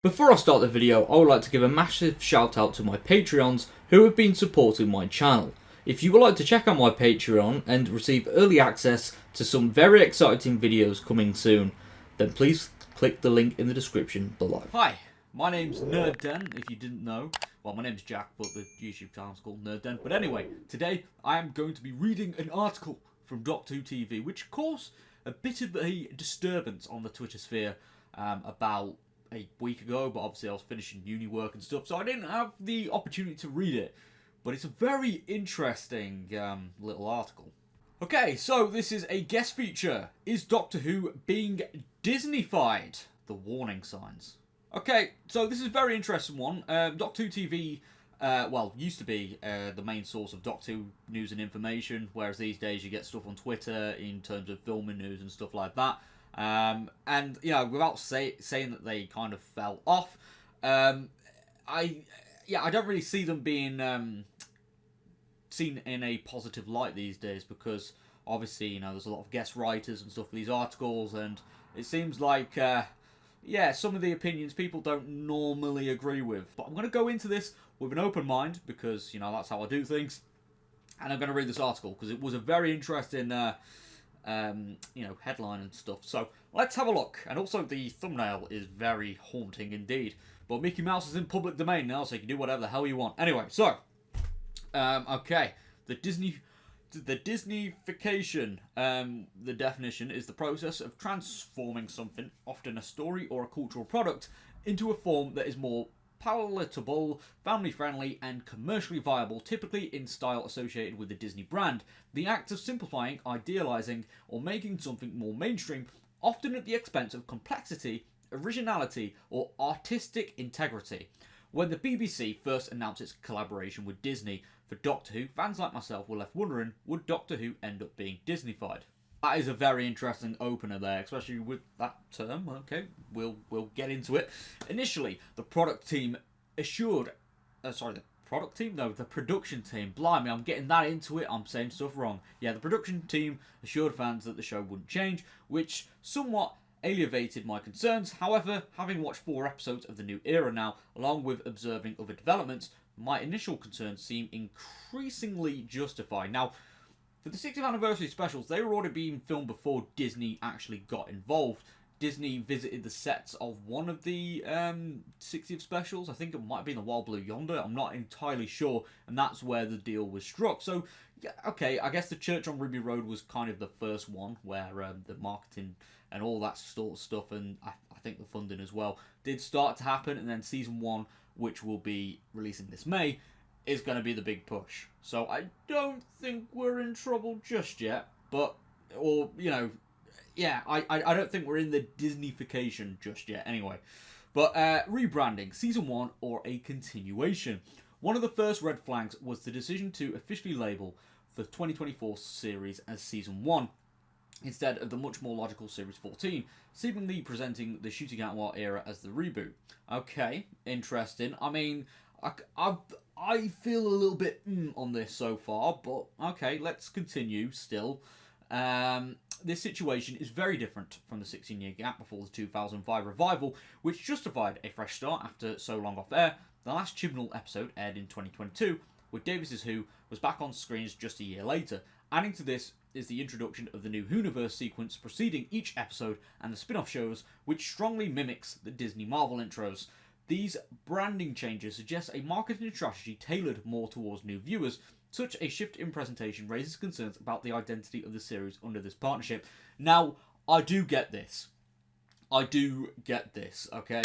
Before I start the video, I would like to give a massive shout out to my Patreons who have been supporting my channel. If you would like to check out my Patreon and receive early access to some very exciting videos coming soon, then please click the link in the description below. Hi, my name's NerdDen, if you didn't know. Well, my name's Jack, but the YouTube channel's called NerdDen. But anyway, today I am going to be reading an article from Doctor Who TV, which caused a bit of a disturbance on the Twitter sphere about a week ago, but obviously I was finishing uni work and stuff, so I didn't have the opportunity to read it. But it's a very interesting little article. Okay, so this is a guest feature. Is Doctor Who being Disneyified? The warning signs. Okay, so this is a very interesting one. Doctor Who TV, used to be the main source of Doctor Who news and information, whereas these days you get stuff on Twitter in terms of filming news and stuff like that. And you know, without saying that they kind of fell off, I don't really see them being seen in a positive light these days, because obviously, you know, there's a lot of guest writers and stuff for these articles, and it seems like some of the opinions people don't normally agree with. But I'm going to go into this with an open mind, because, you know, that's how I do things, and I'm going to read this article because it was a very interesting headline and stuff. So let's have a look. And also the thumbnail is very haunting indeed. But Mickey Mouse is in public domain now, so you can do whatever the hell you want. Anyway, so okay, the Disneyification. The definition is the process of transforming something, often a story or a cultural product, into a form that is more palatable, family-friendly, and commercially viable, typically in style associated with the Disney brand. The act of simplifying, idealizing, or making something more mainstream, often at the expense of complexity, originality, or artistic integrity. When the BBC first announced its collaboration with Disney for Doctor Who, fans like myself were left wondering, would Doctor Who end up being Disneyified? That is a very interesting opener there, especially with that term. Okay, we'll get into it. Initially, the product team assured... the production team. Blimey, I'm getting that into it. I'm saying stuff wrong. Yeah, the production team assured fans that the show wouldn't change, which somewhat alleviated my concerns. However, having watched 4 episodes of the new era now, along with observing other developments, my initial concerns seem increasingly justified. Now, for the 60th anniversary specials, they were already being filmed before Disney actually got involved. Disney visited the sets of one of the 60th specials. I think it might have been the Wild Blue Yonder. I'm not entirely sure. And that's where the deal was struck. So, yeah, okay, I guess the Church on Ruby Road was kind of the first one where the marketing and all that sort of stuff, and I think the funding as well, did start to happen. And then season 1, which will be releasing this May, is going to be the big push. So I don't think we're in trouble just yet. But, or, you know... yeah, I don't think we're in the Disneyification just yet, anyway. But rebranding, season 1 or a continuation. One of the first red flags was the decision to officially label the 2024 series as season 1, instead of the much more logical series 14, seemingly presenting the Shooting Out War era as the reboot. Okay, interesting. I mean, I feel a little bit on this so far, but okay, let's continue still. This situation is very different from the 16-year gap before the 2005 revival, which justified a fresh start after so long off air. The last Chibnall episode aired in 2022, with Davis' Who was back on screens just a year later. Adding to this is the introduction of the new Whoniverse sequence preceding each episode and the spin-off shows, which strongly mimics the Disney Marvel intros. These branding changes suggest a marketing strategy tailored more towards new viewers. Such a shift in presentation raises concerns about the identity of the series under this partnership. Now, I do get this. Okay?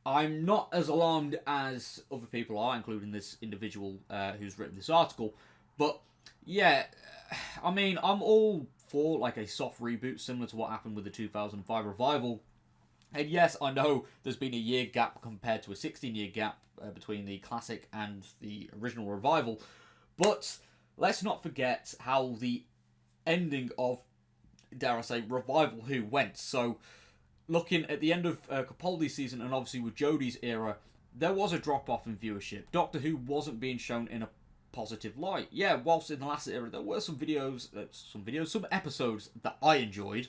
I'm not as alarmed as other people are, including this individual who's written this article. But, yeah, I mean, I'm all for, like, a soft reboot similar to what happened with the 2005 revival. And yes, I know there's been a year gap compared to a 16-year gap between the classic and the original revival. But let's not forget how the ending of, dare I say, Revival Who went. So, looking at the end of Capaldi's season, and obviously with Jodie's era, there was a drop-off in viewership. Doctor Who wasn't being shown in a positive light. Yeah, whilst in the last era, there were some episodes that I enjoyed,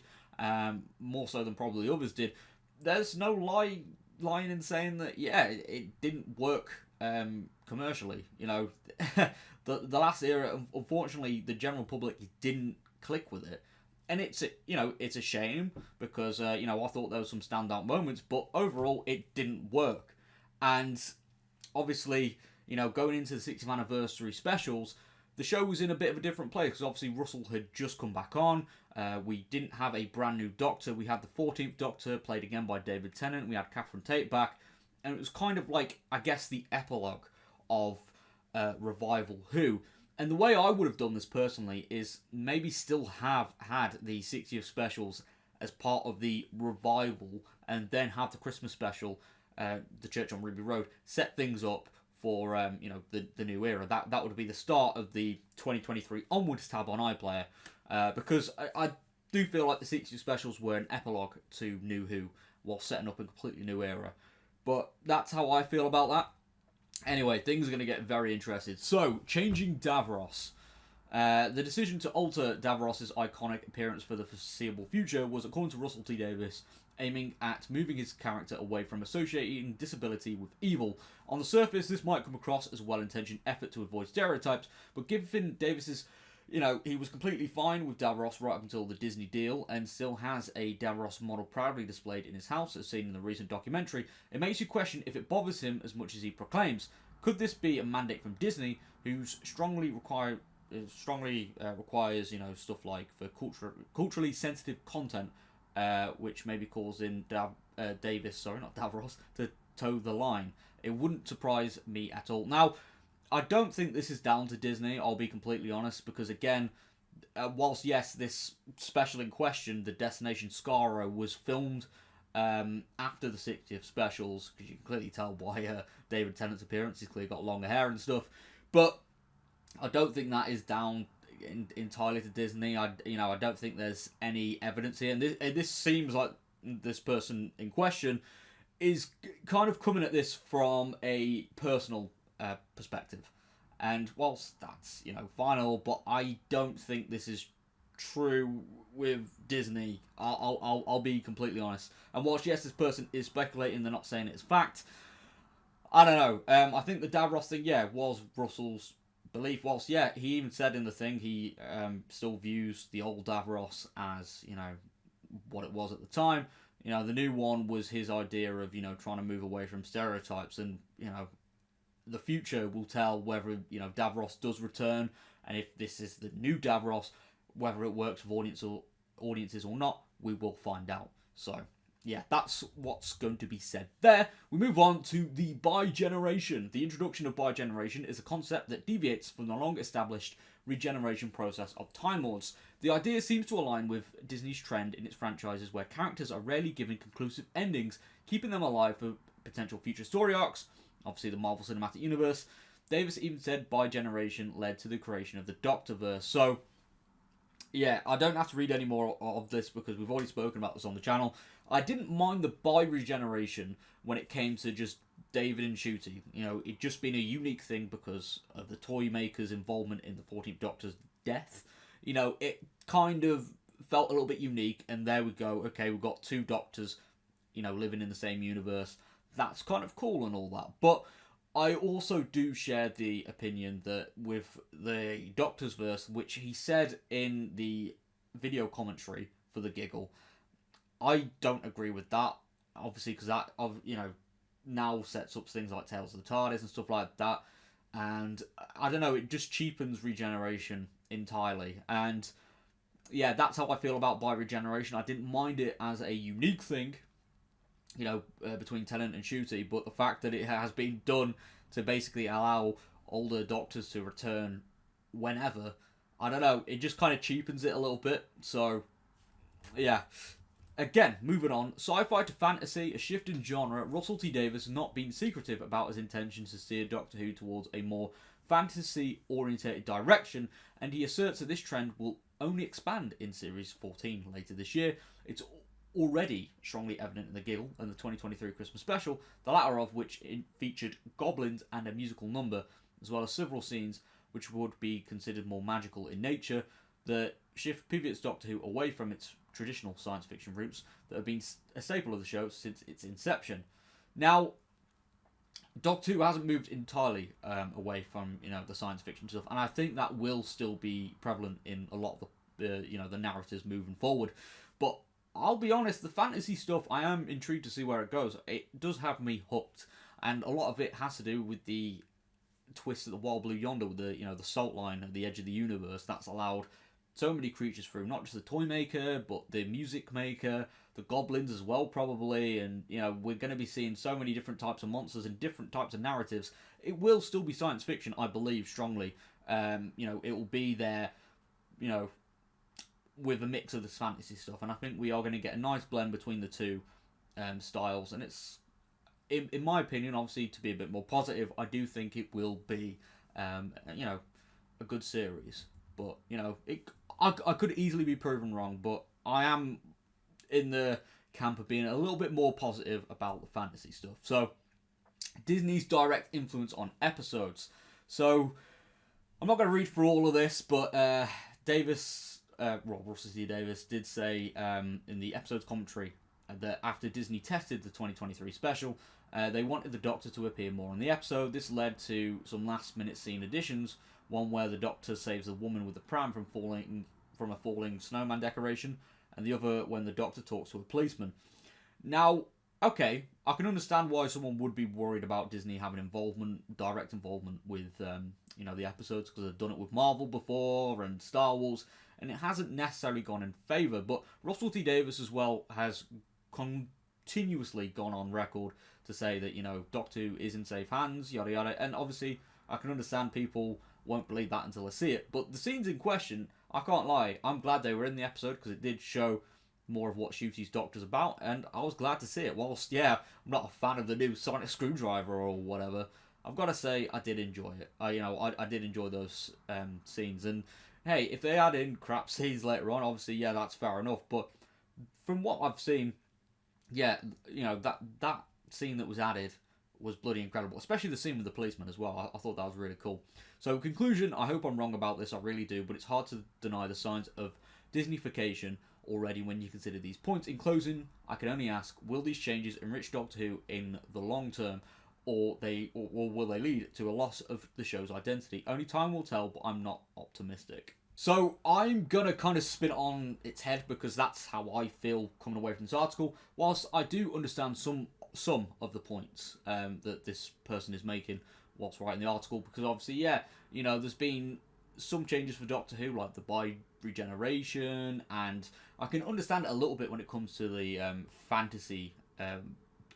more so than probably others did. There's no lie lying in saying that it didn't work commercially. The last era, unfortunately, the general public didn't click with it, and it's a shame because I thought there was some standout moments, but overall it didn't work, and obviously going into the 60th anniversary specials, the show was in a bit of a different place because obviously Russell had just come back on. We didn't have a brand new Doctor. We had the 14th Doctor, played again by David Tennant. We had Catherine Tate back. And it was kind of like, I guess, the epilogue of Revival Who. And the way I would have done this personally is maybe still have had the 60th specials as part of the revival and then have the Christmas special, The Church on Ruby Road, set things up for the new era. That would be the start of the 2023 onwards tab on iPlayer, because I do feel like the 60 specials were an epilogue to New Who while setting up a completely new era. But that's how I feel about that. Anyway, things are going to get very interesting. So, changing Davros. The decision to alter Davros' iconic appearance for the foreseeable future was, according to Russell T Davies, aiming at moving his character away from associating disability with evil. On the surface, this might come across as a well-intentioned effort to avoid stereotypes, but given Davis's, he was completely fine with Davros right up until the Disney deal, and still has a Davros model proudly displayed in his house, as seen in the recent documentary, it makes you question if it bothers him as much as he proclaims. Could this be a mandate from Disney, who strongly requires, stuff like for culturally sensitive content, which maybe calls in Davros, to toe the line? It wouldn't surprise me at all. Now, I don't think this is down to Disney, I'll be completely honest, because again, whilst yes, this special in question, the Destination Skaro, was filmed after the 60th specials, because you can clearly tell by David Tennant's appearance, he's clearly got longer hair and stuff, but I don't think that is down entirely to Disney. I don't think there's any evidence here, and this seems like this person in question is kind of coming at this from a personal perspective, and whilst that's final, but I don't think this is true with Disney. I'll be completely honest. And whilst yes, this person is speculating, they're not saying it's fact. I don't know. I think the Davros thing, was Russell's belief. Whilst he even said in the thing he still views the old Davros as what it was at the time. The new one was his idea of trying to move away from stereotypes, and the future will tell whether Davros does return, and if this is the new Davros, whether it works with audiences or not, we will find out. So yeah, that's what's going to be said there. We move on to the bi-generation. The introduction of bi-generation is a concept that deviates from the long-established regeneration process of Time Lords. The idea seems to align with Disney's trend in its franchises where characters are rarely given conclusive endings, keeping them alive for potential future story arcs. Obviously, the Marvel Cinematic Universe. Davis even said bi-generation led to the creation of the Doctorverse. So, yeah, I don't have to read any more of this because we've already spoken about this on the channel. I didn't mind the bi-regeneration when it came to just David and Ncuti. It'd just been a unique thing because of the toy maker's involvement in the 14th Doctor's death. It kind of felt a little bit unique, and there we go. Okay, we've got two Doctors, living in the same universe. That's kind of cool and all that. But I also do share the opinion that with the Doctor's verse, which he said in the video commentary for the Giggle, I don't agree with that. Obviously, because that, now sets up things like Tales of the TARDIS and stuff like that. And I don't know, it just cheapens regeneration entirely. And yeah, that's how I feel about bi-regeneration. I didn't mind it as a unique thing, between Tennant and Ncuti, but the fact that it has been done to basically allow older Doctors to return whenever, I don't know, it just kind of cheapens it a little bit. So, yeah. Again, moving on, sci-fi to fantasy, a shift in genre. Russell T Davies has not been secretive about his intentions to steer Doctor Who towards a more fantasy-orientated direction, and he asserts that this trend will only expand in Series 14 later this year. It's already strongly evident in the Giggle and the 2023 Christmas special, the latter of which featured goblins and a musical number, as well as several scenes which would be considered more magical in nature. The shift pivots Doctor Who away from its traditional science fiction roots that have been a staple of the show since its inception. Now, Doctor Who hasn't moved entirely away from the science fiction stuff, and I think that will still be prevalent in a lot of the narratives moving forward. But I'll be honest, the fantasy stuff, I am intrigued to see where it goes. It does have me hooked, and a lot of it has to do with the twist at the Wild Blue Yonder, with the salt line at the edge of the universe. That's allowed so many creatures through, not just the toy maker, but the music maker, the goblins as well, probably. And we're going to be seeing so many different types of monsters and different types of narratives. It will still be science fiction, I believe strongly. It will be there, with a mix of this fantasy stuff, and I think we are going to get a nice blend between the two styles. And it's, in my opinion, obviously, to be a bit more positive, I do think it will be a good series. But I could easily be proven wrong, but I am in the camp of being a little bit more positive about the fantasy stuff. So, Disney's direct influence on episodes. So, I'm not going to read through all of this, but Russell T Davis did say in the episode's commentary that after Disney tested the 2023 special, they wanted the Doctor to appear more in the episode. This led to some last-minute scene additions. One where the Doctor saves a woman with a pram from a falling snowman decoration, and the other when the Doctor talks to a policeman. Now, okay, I can understand why someone would be worried about Disney having direct involvement with the episodes, because they've done it with Marvel before and Star Wars, and it hasn't necessarily gone in favour. But Russell T Davis as well has continuously gone on record to say that Doctor Who is in safe hands, yada yada, and obviously I can understand people won't believe that until I see it. But the scenes in question, I can't lie, I'm glad they were in the episode, because it did show more of what Ncuti's Doctor's about, and I was glad to see it. Whilst, I'm not a fan of the new sonic screwdriver or whatever, I've got to say I did enjoy it. I did enjoy those scenes, and hey, if they add in crap scenes later on, obviously, that's fair enough. But from what I've seen, that scene that was added was bloody incredible, especially the scene with the policeman as well. I thought that was really cool. So, conclusion, I hope I'm wrong about this, I really do, but it's hard to deny the signs of Disneyfication already when you consider these points. In closing, I can only ask, will these changes enrich Doctor Who in the long term, or will they lead to a loss of the show's identity? Only time will tell, but I'm not optimistic. So I'm going to kind of spin it on its head, because that's how I feel coming away from this article. Whilst I do understand some of the points that this person is making whilst writing the article, because obviously, there's been some changes for Doctor Who, like the bi-regeneration, and I can understand it a little bit when it comes to the fantasy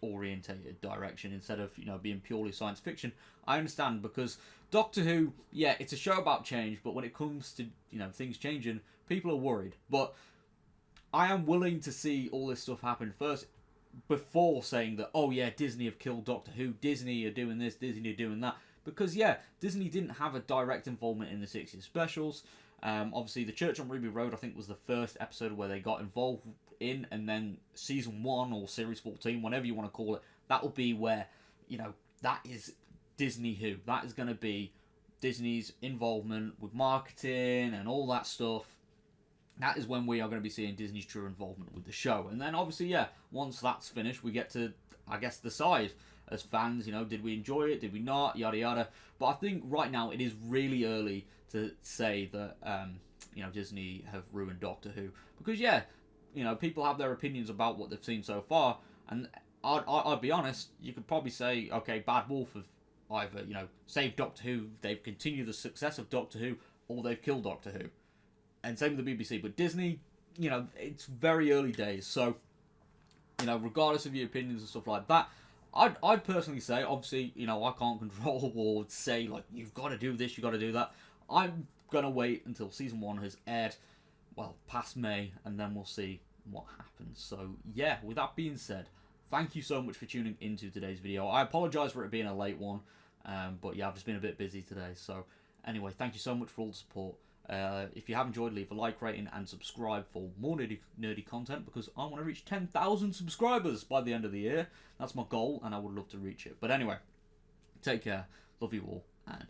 orientated direction instead of being purely science fiction. I understand, because Doctor Who, it's a show about change, but when it comes to things changing, people are worried. But I am willing to see all this stuff happen first, before saying that Disney have killed Doctor Who, Disney are doing this, Disney are doing that, because Disney didn't have a direct involvement in the 60th specials. Obviously, the Church on Ruby Road, I think, was the first episode where they got involved in, and then season 1 or series 14, whatever you want to call it, that will be where that is Disney Who. That is going to be Disney's involvement with marketing and all that stuff. That is when we are going to be seeing Disney's true involvement with the show. And then obviously, once that's finished, we get to, I guess, decide as fans, did we enjoy it, did we not, yada yada. But I think right now it is really early to say that, Disney have ruined Doctor Who. Because, people have their opinions about what they've seen so far. And I'd be honest, you could probably say, okay, Bad Wolf have either, saved Doctor Who, they've continued the success of Doctor Who, or they've killed Doctor Who. And same with the BBC. But Disney, it's very early days. So, regardless of your opinions and stuff like that, I'd personally say, obviously, I can't control or say, like, you've got to do this, you've got to do that. I'm going to wait until season 1 has aired, past May, and then we'll see what happens. So, with that being said, thank you so much for tuning into today's video. I apologise for it being a late one, but I've just been a bit busy today. So, anyway, thank you so much for all the support. If you have enjoyed, leave a like, rating, and subscribe for more nerdy content, because I want to reach 10,000 subscribers by the end of the year. That's my goal, and I would love to reach it. But anyway, take care, love you all, and